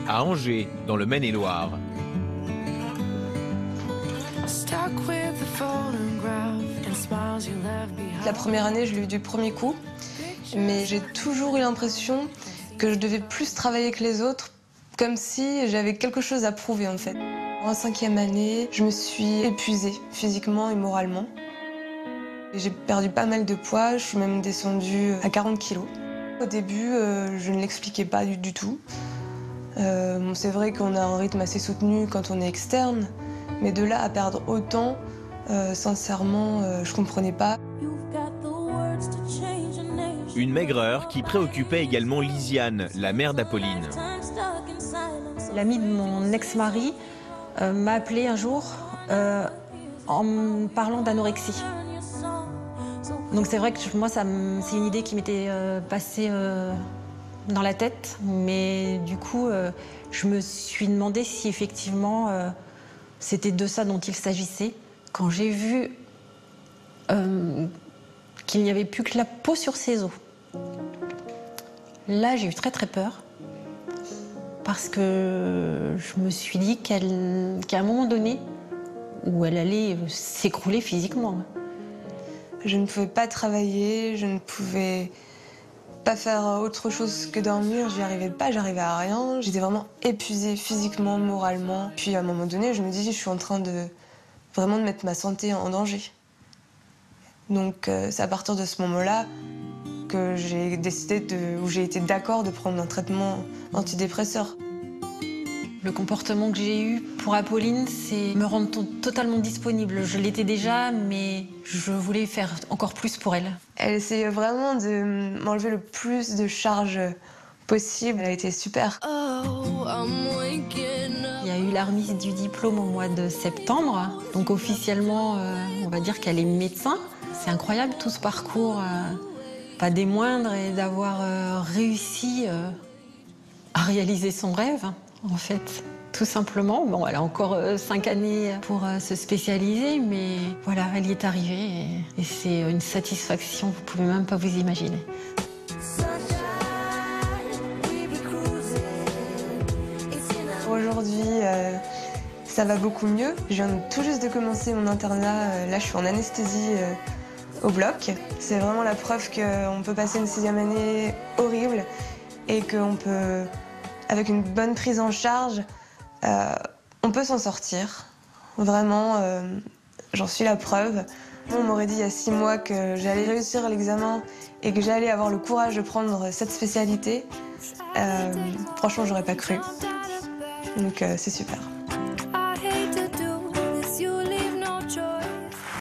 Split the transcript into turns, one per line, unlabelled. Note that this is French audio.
à Angers, dans le Maine-et-Loire.
La première année, je l'ai eu du premier coup, mais j'ai toujours eu l'impression que je devais plus travailler que les autres, comme si j'avais quelque chose à prouver en fait. En 5e année, je me suis épuisée physiquement et moralement. J'ai perdu pas mal de poids, je suis même descendue à 40 kilos. Au début, je ne l'expliquais pas du tout. Bon, c'est vrai qu'on a un rythme assez soutenu quand on est externe, mais de là à perdre autant, sincèrement, je comprenais pas.
Une maigreur qui préoccupait également Lisiane, la mère d'Apolline.
L'ami de mon ex-mari m'a appelé un jour en me parlant d'anorexie. Donc c'est vrai que moi, c'est une idée qui m'était passée dans la tête, mais du coup, je me suis demandé si effectivement c'était de ça dont il s'agissait. Quand j'ai vu qu'il n'y avait plus que la peau sur ses os, là j'ai eu très très peur, parce que je me suis dit qu'à un moment donné, où elle allait s'écrouler physiquement.
Je ne pouvais pas travailler, je ne pouvais pas faire autre chose que dormir, j'y arrivais pas, j'arrivais à rien. J'étais vraiment épuisée physiquement, moralement. Puis à un moment donné, je me dis, je suis en train de vraiment de mettre ma santé en danger. Donc c'est à partir de ce moment-là que j'ai décidé ou j'ai été d'accord de prendre un traitement antidépresseur.
Le comportement que j'ai eu pour Apolline, c'est me rendre totalement disponible. Je l'étais déjà, mais je voulais faire encore plus pour elle.
Elle essayait vraiment de m'enlever le plus de charge possible. Elle a été super.
Il y a eu la remise du diplôme au mois de septembre. Donc officiellement, on va dire qu'elle est médecin. C'est incroyable tout ce parcours, pas des moindres, et d'avoir réussi à réaliser son rêve, en fait. Tout simplement. Bon, elle a encore 5 années pour se spécialiser, mais voilà, elle y est arrivée et c'est une satisfaction, vous pouvez même pas vous imaginer.
Aujourd'hui, ça va beaucoup mieux. Je viens tout juste de commencer mon internat. Là, je suis en anesthésie au bloc. C'est vraiment la preuve qu'on peut passer une 6e année horrible et qu'on peut, avec une bonne prise en charge, on peut s'en sortir. Vraiment, j'en suis la preuve. On m'aurait dit il y a 6 mois que j'allais réussir l'examen et que j'allais avoir le courage de prendre cette spécialité. Franchement, j'aurais pas cru. Donc c'est super.